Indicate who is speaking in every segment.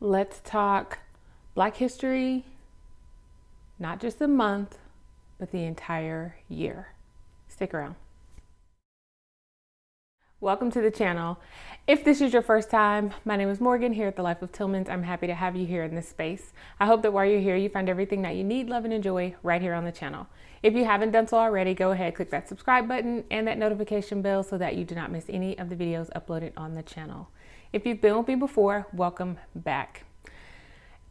Speaker 1: Let's talk Black history, not just a month, but the entire year. Stick around. Welcome to the channel. If this is your first time, my name is Morgan here at The Life of Tillmans. I'm happy to have you here in this space. I hope that while you're here, you find everything that you need, love, and enjoy right here on the channel. If you haven't done so already, go ahead, click that subscribe button and that notification bell so that you do not miss any of the videos uploaded on the channel. If you've been with me before, welcome back.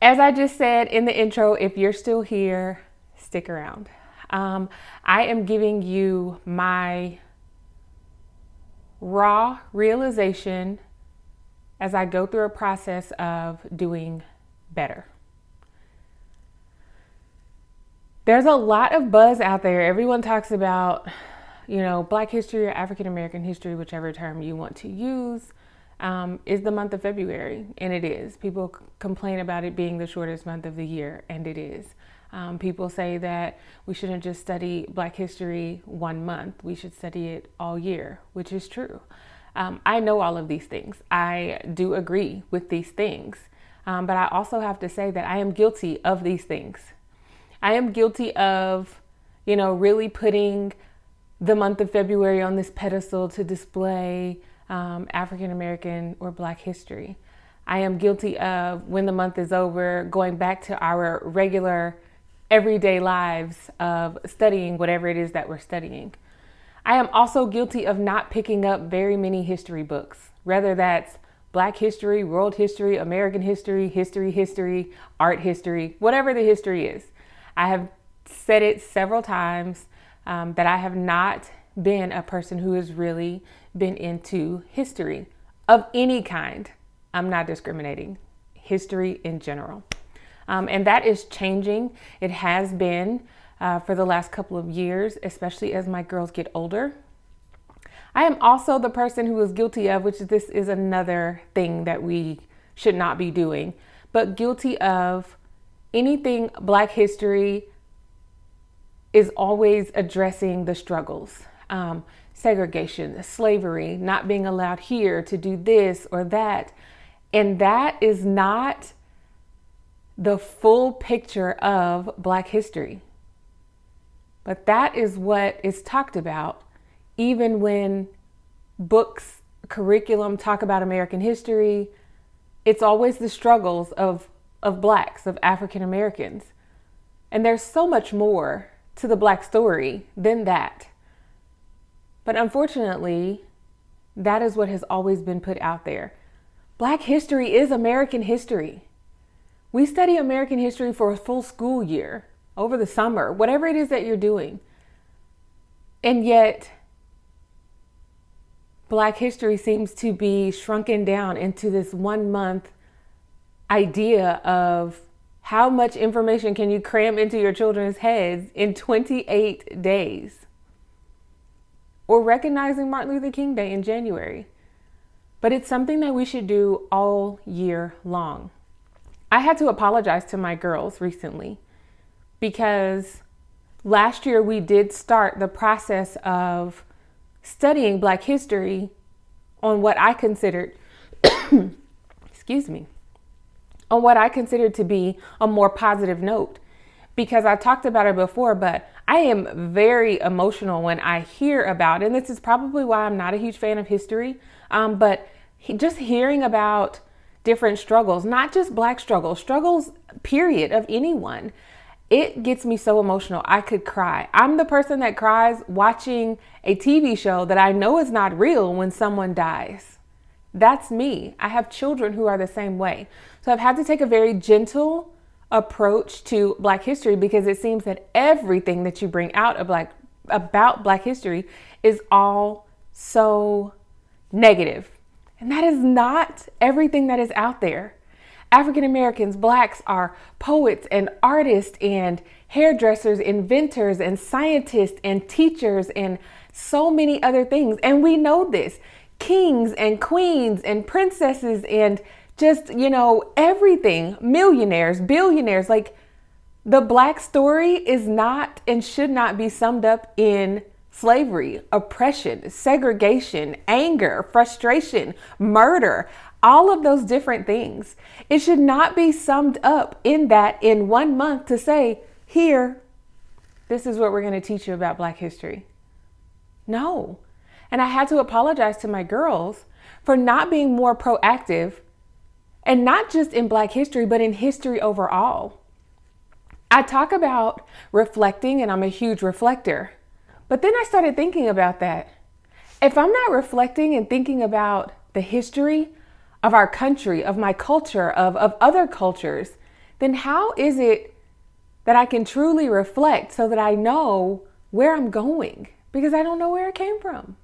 Speaker 1: As I just said in the intro, if you're still here, stick around. I am giving you my raw realization as I go through a process of doing better. There's a lot of buzz out there. Everyone talks about, Black history or African American history, whichever term you want to use, is the month of February, and it is. People complain about it being the shortest month of the year, and it is. People say that we shouldn't just study Black history 1 month. We should study it all year, which is true. I know all of these things. I do agree with these things. But I also have to say that I am guilty of these things. I am guilty of, really putting the month of February on this pedestal to display African American or Black history. I am guilty of, when the month is over, going back to our regular everyday lives of studying whatever it is that we're studying. I am also guilty of not picking up very many history books, whether that's Black history, world history, American history, art history, whatever the history is. I have said it several times that I have not been a person who has really been into history of any kind. I'm not discriminating. History in general. And that is changing. It has been for the last couple of years, especially as my girls get older. I am also the person who is guilty of, which this is another thing that we should not be doing, but guilty of anything Black history is always addressing the struggles. Segregation, slavery, not being allowed here to do this or that. And that is not the full picture of Black history. But that is what is talked about, even when books, curriculum talk about American history. It's always the struggles of Blacks, of African Americans. And there's so much more to the Black story than that. But unfortunately, that is what has always been put out there. Black history is American history. We study American history for a full school year, over the summer, whatever it is that you're doing. And yet, Black history seems to be shrunken down into this 1 month idea of how much information can you cram into your children's heads in 28 days. Or recognizing Martin Luther King Day in January. But it's something that we should do all year long. I had to apologize to my girls recently because last year we did start the process of studying Black history on what I considered, on what I considered to be a more positive note. Because I talked about it before, but I am very emotional when I hear about, and this is probably why I'm not a huge fan of history, but just hearing about different struggles, not just Black struggles, period, of anyone. It gets me so emotional. I could cry. I'm the person that cries watching a TV show that I know is not real when someone dies. That's me. I have children who are the same way. So I've had to take a very gentle approach to Black history because it seems that everything that you bring out about Black history is all so negative. And that is not everything that is out there. African Americans, Blacks are poets and artists and hairdressers, inventors and scientists and teachers and so many other things. And we know this. Kings and queens and princesses and just, everything, millionaires, billionaires, like the Black story is not and should not be summed up in slavery, oppression, segregation, anger, frustration, murder. all of those different things. It should not be summed up in that in 1 month to say, here, this is what we're going to teach you about Black history. No. And I had to apologize to my girls for not being more proactive, and not just in Black history, but in history overall. I talk about reflecting, and I'm a huge reflector. But then I started thinking about that. If I'm not reflecting and thinking about the history of our country, of my culture, of other cultures, then how is it that I can truly reflect so that I know where I'm going? Because I don't know where it came from.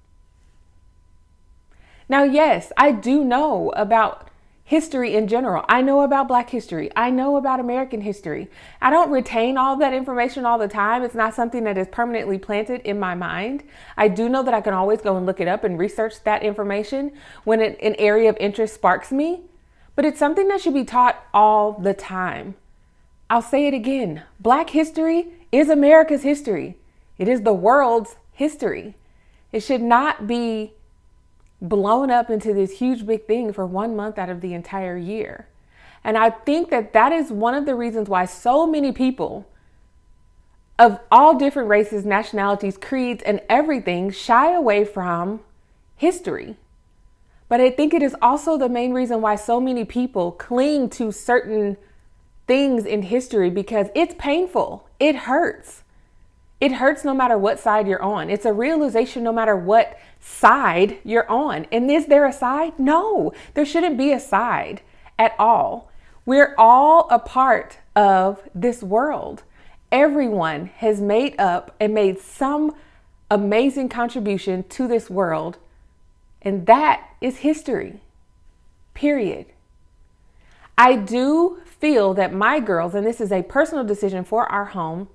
Speaker 1: Now, yes, I do know about history in general. I know about Black history. I know about American history. I don't retain all that information all the time. It's not something that is permanently planted in my mind. I do know that I can always go and look it up and research that information when an area of interest sparks me, but it's something that should be taught all the time. I'll say it again. Black history is America's history. It is the world's history. It should not be blown up into this huge big thing for 1 month out of the entire year. And I think that that is one of the reasons why so many people of all different races, nationalities, creeds, and everything shy away from history. But I think it is also the main reason why so many people cling to certain things in history, because it's painful. It hurts. It hurts no matter what side you're on. It's a realization no matter what side you're on. And is there a side? No, there shouldn't be a side at all. We're all a part of this world. Everyone has made up and made some amazing contribution to this world. And that is history, period. I do feel that my girls, and this is a personal decision for our home,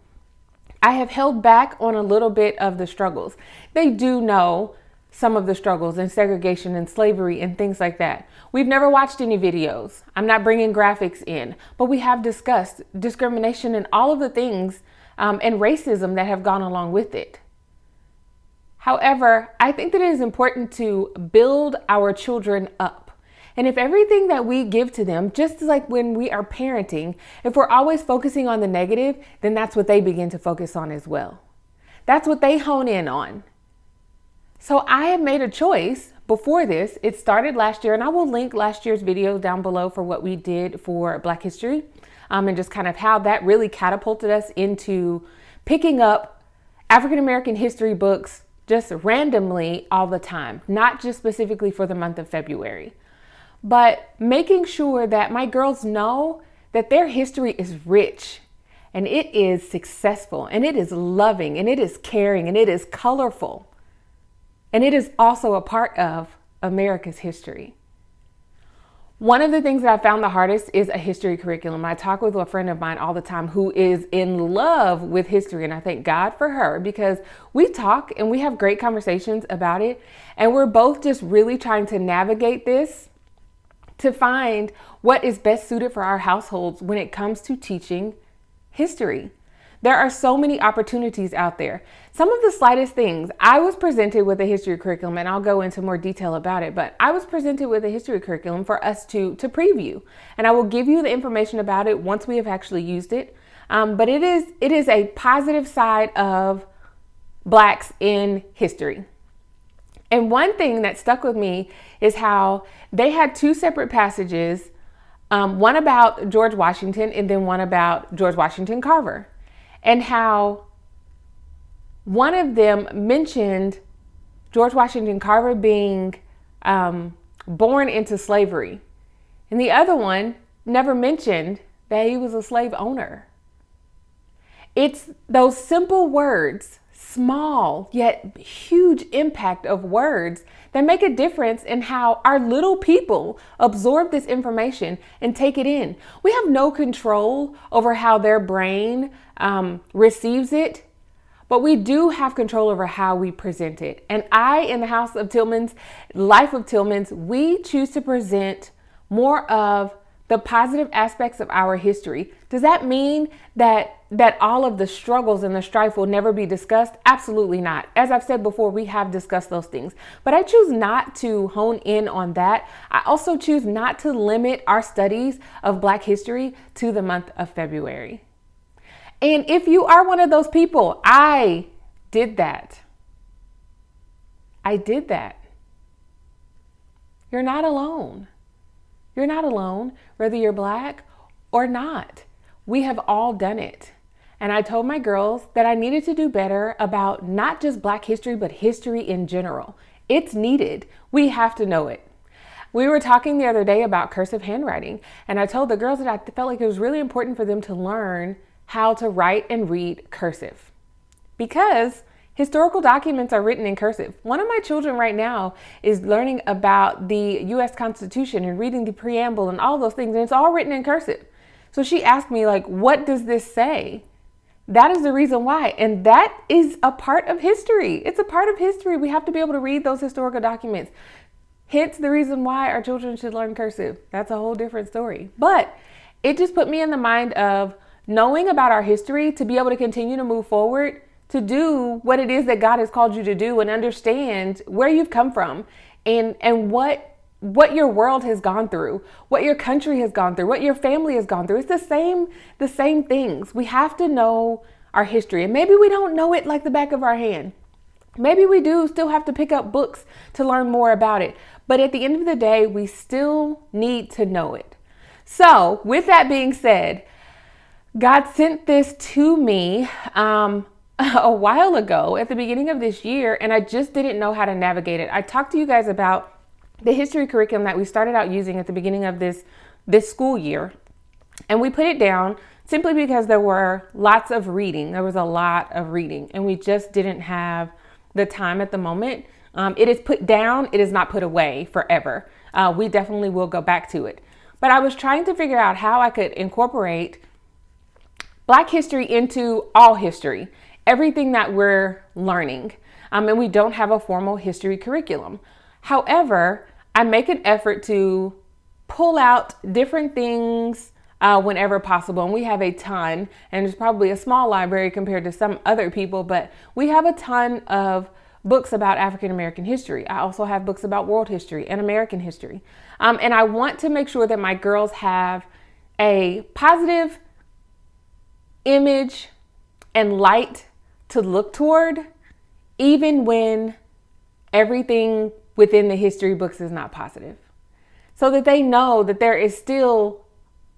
Speaker 1: I have held back on a little bit of the struggles. They do know some of the struggles and segregation and slavery and things like that. We've never watched any videos. I'm not bringing graphics in, but we have discussed discrimination and all of the things and racism that have gone along with it. However, I think that it is important to build our children up. And if everything that we give to them, just like when we are parenting, if we're always focusing on the negative, then that's what they begin to focus on as well. That's what they hone in on. So I have made a choice before this. It started last year, and I will link last year's video down below for what we did for Black history, and just kind of how that really catapulted us into picking up African American history books just randomly all the time, not just specifically for the month of February. But making sure that my girls know that their history is rich and it is successful and it is loving and it is caring and it is colorful. And it is also a part of America's history. One of the things that I found the hardest is a history curriculum. I talk with a friend of mine all the time who is in love with history, and I thank God for her, because we talk and we have great conversations about it. And we're both just really trying to navigate this to find what is best suited for our households when it comes to teaching history. There are so many opportunities out there. Some of the slightest things. I was presented with a history curriculum, and I'll go into more detail about it, but I was presented with a history curriculum for us to preview. And I will give you the information about it once we have actually used it. But it is a positive side of Blacks in history. And one thing that stuck with me is how they had two separate passages, one about George Washington and then one about George Washington Carver, and how one of them mentioned George Washington Carver being born into slavery, and the other one never mentioned that he was a slave owner. It's those simple words, small yet huge impact of words, that make a difference in how our little people absorb this information and take it in. We have no control over how their brain receives it, but we do have control over how we present it. And I, in the Life of Tillmans, we choose to present more of the positive aspects of our history. Does that mean that all of the struggles and the strife will never be discussed? Absolutely not. As I've said before, we have discussed those things, but I choose not to hone in on that. I also choose not to limit our studies of Black history to the month of February. And if you are one of those people, I did that. I did that. You're not alone. You're not alone, whether you're Black or not. We have all done it. And I told my girls that I needed to do better about not just Black history, but history in general. It's needed. We have to know it. We were talking the other day about cursive handwriting, and I told the girls that I felt like it was really important for them to learn how to write and read cursive, because historical documents are written in cursive. One of my children right now is learning about the U.S. Constitution and reading the preamble and all those things, and it's all written in cursive. So she asked me, like, what does this say? That is the reason why. And that is a part of history. It's a part of history. We have to be able to read those historical documents. Hence the reason why our children should learn cursive. That's a whole different story. But it just put me in the mind of knowing about our history to be able to continue to move forward, to do what it is that God has called you to do, and understand where you've come from and what your world has gone through, what your country has gone through, what your family has gone through. It's the same things. We have to know our history, and maybe we don't know it like the back of our hand. Maybe we do still have to pick up books to learn more about it. But at the end of the day, we still need to know it. So with that being said, God sent this to me a while ago at the beginning of this year, and I just didn't know how to navigate it. I talked to you guys about the history curriculum that we started out using at the beginning of this school year, and we put it down simply because there were lots of reading. There was a lot of reading, and we just didn't have the time at the moment. It is put down. It is not put away forever. We definitely will go back to it. But I was trying to figure out how I could incorporate Black history into all history, everything that we're learning. And we don't have a formal history curriculum. However, I make an effort to pull out different things whenever possible. And we have a ton, and it's probably a small library compared to some other people, but we have a ton of books about African American history. I also have books about world history and American history. And I want to make sure that my girls have a positive image and light to look toward, even when everything within the history books is not positive, so that they know that there is still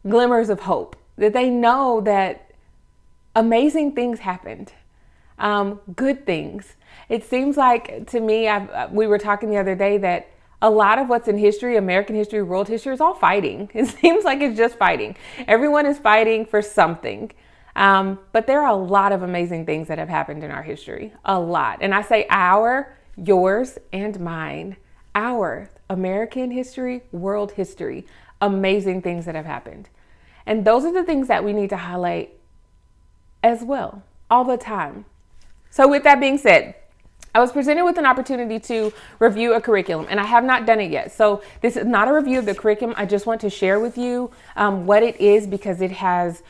Speaker 1: glimmers of hope, that they know that amazing things happened, good things. It seems like to me, we were talking the other day that a lot of what's in history, American history, world history, is all fighting. It seems like it's just fighting. Everyone is fighting for something. But there are a lot of amazing things that have happened in our history, a lot. And I say our, yours, and mine. Our American history, world history, amazing things that have happened. And those are the things that we need to highlight as well, all the time. So with that being said, I was presented with an opportunity to review a curriculum, and I have not done it yet. So this is not a review of the curriculum. I just want to share with you what it is, because it has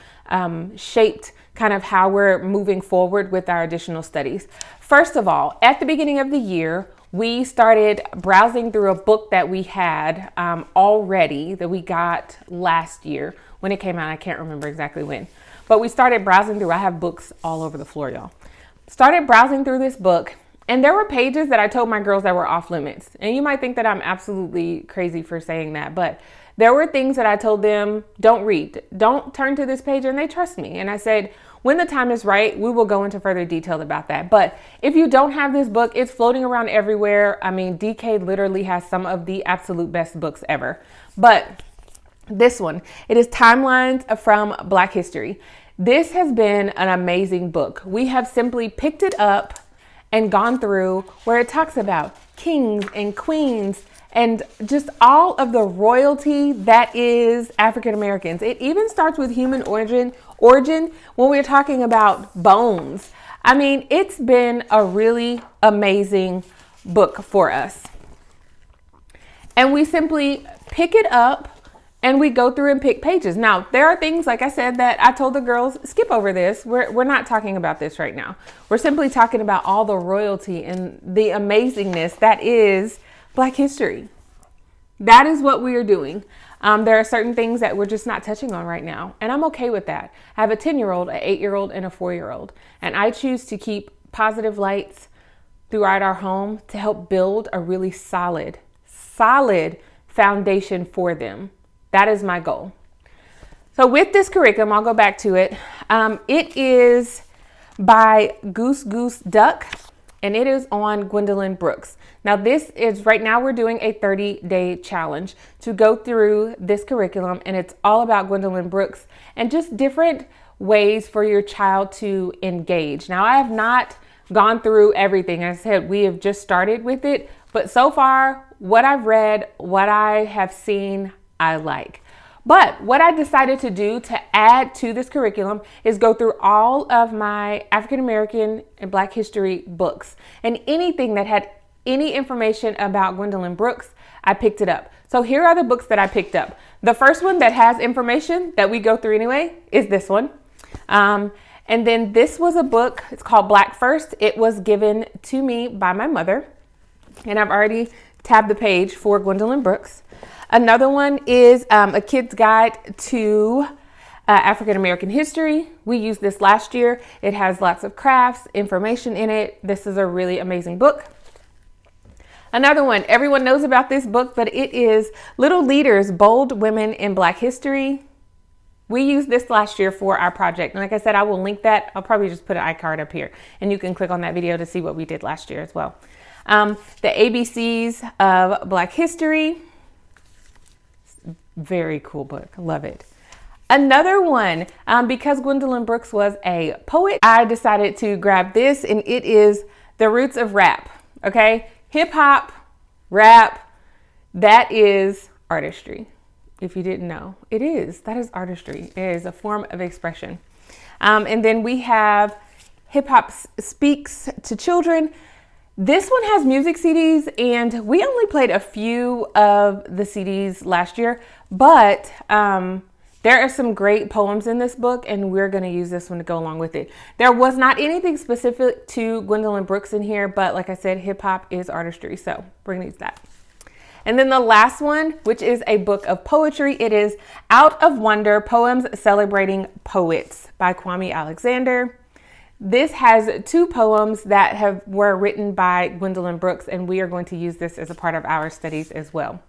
Speaker 1: shaped kind of how we're moving forward with our additional studies. First of all, at the beginning of the year, we started browsing through a book that we had already that we got last year when it came out. I can't remember exactly when, but we started browsing through. I have books all over the floor, y'all. Started browsing through this book, and there were pages that I told my girls that were off limits. And you might think that I'm absolutely crazy for saying that, but there were things that I told them, don't read, don't turn to this page, and they trust me. And I said, when the time is right, we will go into further detail about that. But if you don't have this book, it's floating around everywhere. I mean, DK literally has some of the absolute best books ever. But this one, it is Timelines from Black History. This has been an amazing book. We have simply picked it up and gone through where it talks about kings and queens and just all of the royalty that is African Americans. It even starts with human origin when we're talking about bones. I mean, it's been a really amazing book for us. And we simply pick it up and we go through and pick pages. Now, there are things, like I said, that I told the girls, skip over this. We're not talking about this right now. We're simply talking about all the royalty and the amazingness that is Black history. That is what we are doing. There are certain things that we're just not touching on right now, and I'm okay with that. I have a 10-year-old, an 8-year-old, and a 4-year-old, and I choose to keep positive lights throughout our home to help build a really solid foundation for them. That is my goal. So with this curriculum, I'll go back to it. It is by Goose Goose Duck, and it is on Gwendolyn Brooks. Now this is, right now we're doing a 30-day challenge to go through this curriculum, and it's all about Gwendolyn Brooks and just different ways for your child to engage. Now I have not gone through everything. As I said, we have just started with it, but so far what I've read, what I have seen, I like. But what I decided to do to add to this curriculum is go through all of my African American and Black history books, and anything that had any information about Gwendolyn Brooks, I picked it up. So here are the books that I picked up. The first one that has information that we go through anyway is this one. And then this was a book, it's called Black First. It was given to me by my mother, and I've already tabbed the page for Gwendolyn Brooks. Another one is a kid's guide to African American history. We used this last year. It has lots of crafts, information in it. This is a really amazing book. Another one, everyone knows about this book, but it is Little Leaders, Bold Women in Black History. We used this last year for our project. And like I said, I will link that. I'll probably just put an iCard up here, and you can click on that video to see what we did last year as well. The ABCs of Black History. Very cool book. Love it. Another one, because Gwendolyn Brooks was a poet, I decided to grab this, and it is The Roots of Rap. Okay. Hip hop, rap, that is artistry. If you didn't know, it is. That is artistry. It is a form of expression. And then we have Hip Hop Speaks to Children. This one has music CDs, and we only played a few of the CDs last year, but there are some great poems in this book, and we're going to use this one to go along with it. There was not anything specific to Gwendolyn Brooks in here, but like I said, hip hop is artistry, so we're going to use that. And then the last one, which is a book of poetry, it is Out of Wonder, Poems Celebrating Poets by Kwame Alexander. This has 2 poems that were written by Gwendolyn Brooks, and we are going to use this as a part of our studies as well.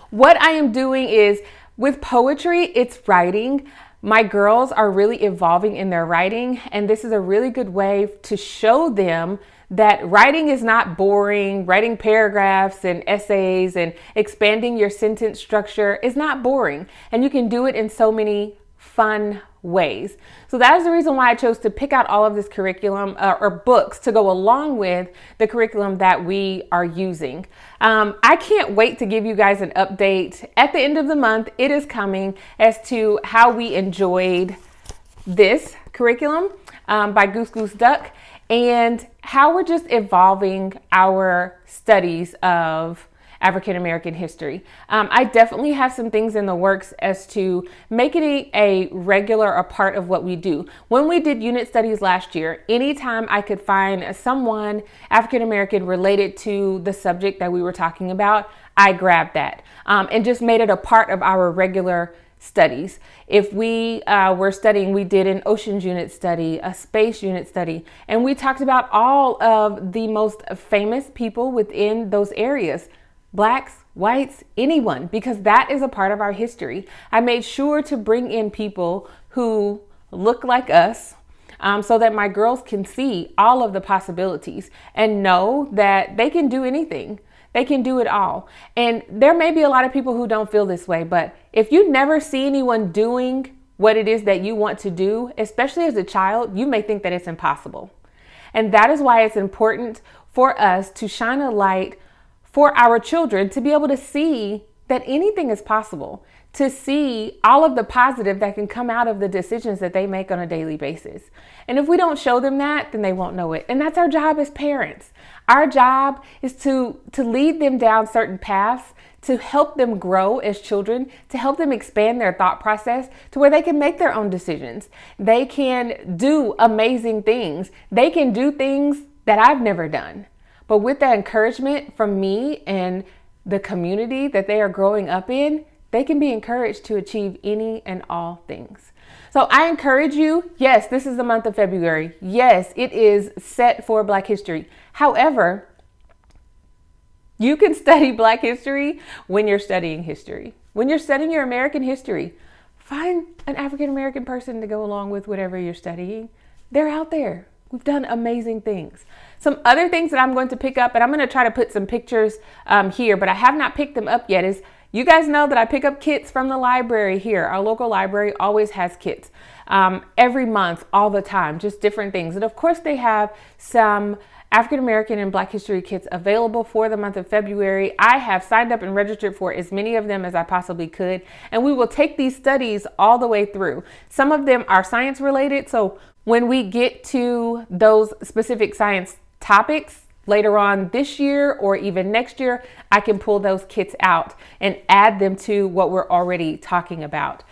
Speaker 1: What I am doing is, with poetry, it's writing. My girls are really evolving in their writing, and this is a really good way to show them that writing is not boring. Writing paragraphs and essays and expanding your sentence structure is not boring, and you can do it in so many fun ways. So that is the reason why I chose to pick out all of this curriculum or books to go along with the curriculum that we are using. I can't wait to give you guys an update at the end of the month. It is coming as to how we enjoyed this curriculum by Goose Goose Duck, and how we're just evolving our studies of African American history. I definitely have some things in the works as to making it a regular a part of what we do. When we did unit studies last year, anytime I could find someone African American related to the subject that we were talking about, I grabbed that and just made it a part of our regular studies. If we were studying, we did an oceans unit study, a space unit study, and we talked about all of the most famous people within those areas. Blacks, whites, anyone, because that is a part of our history. I made sure to bring in people who look like us so that my girls can see all of the possibilities and know that they can do anything. They can do it all. And there may be a lot of people who don't feel this way, but if you never see anyone doing what it is that you want to do, especially as a child, you may think that it's impossible. And that is why it's important for us to shine a light for our children to be able to see that anything is possible, to see all of the positive that can come out of the decisions that they make on a daily basis. And if we don't show them that, then they won't know it. And that's our job as parents. Our job is to lead them down certain paths to help them grow as children, to help them expand their thought process to where they can make their own decisions. They can do amazing things. They can do things that I've never done. But with that encouragement from me and the community that they are growing up in, they can be encouraged to achieve any and all things. So I encourage you, yes, this is the month of February. Yes, it is set for Black History. However, you can study Black history when you're studying history. When you're studying your American history, find an African American person to go along with whatever you're studying. They're out there. We've done amazing things. Some other things that I'm going to pick up, and I'm going to try to put some pictures here, but I have not picked them up yet, is you guys know that I pick up kits from the library here. Our local library always has kits every month, all the time, just different things. And of course, they have some African American and Black history kits available for the month of February. I have signed up and registered for as many of them as I possibly could, and we will take these studies all the way through. Some of them are science related, so when we get to those specific science topics later on this year or even next year, I can pull those kits out and add them to what we're already talking about.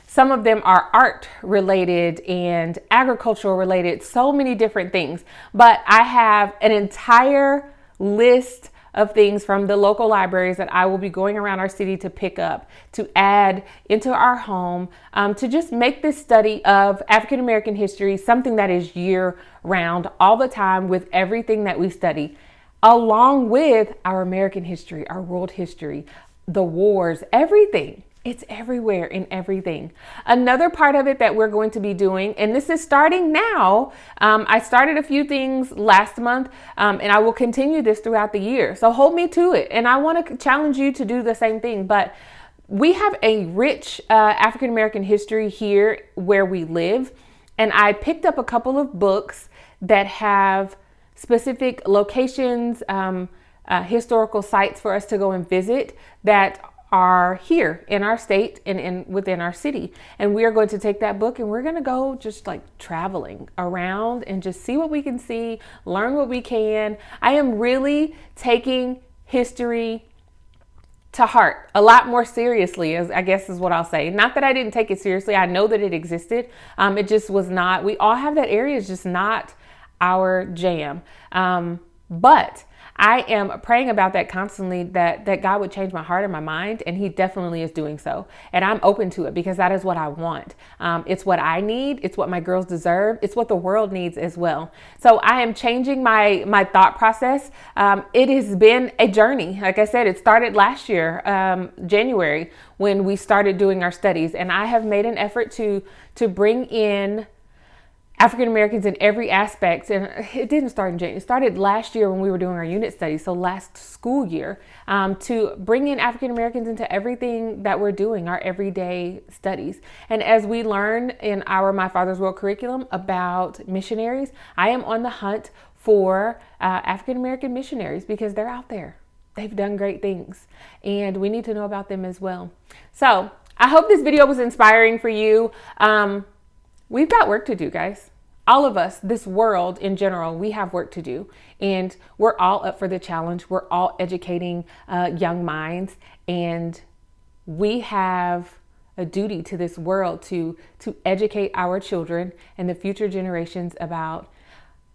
Speaker 1: Some of them are art related and agricultural related, so many different things. But I have an entire list of things from the local libraries that I will be going around our city to pick up, to add into our home, to just make this study of African American history something that is year round, all the time, with everything that we study, along with our American history, our world history, the wars, everything. It's everywhere in everything. Another part of it that we're going to be doing, and this is starting now, I started a few things last month, and I will continue this throughout the year. So hold me to it. And I want to challenge you to do the same thing. But we have a rich African American history here where we live. And I picked up a couple of books that have specific locations, historical sites for us to go and visit that are here in our state and within our city. And we are going to take that book and we're going to go just like traveling around and just see what we can see, learn what we can. I am really taking history to heart a lot more seriously, as I guess is what I'll say. Not that I didn't take it seriously. I know that it existed. It just was not, we all have that area. It's just not our jam. But I am praying about that constantly, that God would change my heart and my mind, and He definitely is doing so. And I'm open to it because that is what I want. It's what I need. It's what my girls deserve. It's what the world needs as well. So I am changing my thought process. It has been a journey. Like I said, it started last year, January, when we started doing our studies. And I have made an effort to bring in African Americans in every aspect. And it didn't start in January. It started last year when we were doing our unit studies. So last school year, to bring in African Americans into everything that we're doing, our everyday studies. And as we learn in our My Father's World curriculum about missionaries, I am on the hunt for African American missionaries because they're out there. They've done great things and we need to know about them as well. So I hope this video was inspiring for you. We've got work to do, guys. All of us, this world in general, we have work to do. And we're all up for the challenge. We're all educating young minds. And we have a duty to this world to educate our children and the future generations about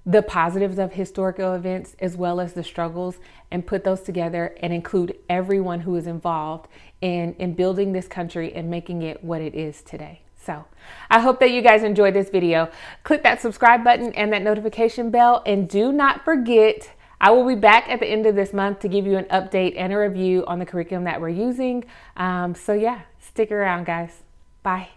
Speaker 1: the positives of historical events as well as the struggles, and put those together and include everyone who is involved in building this country and making it what it is today. So I hope that you guys enjoyed this video. Click that subscribe button and that notification bell. And do not forget, I will be back at the end of this month to give you an update and a review on the curriculum that we're using. So yeah, stick around, guys. Bye.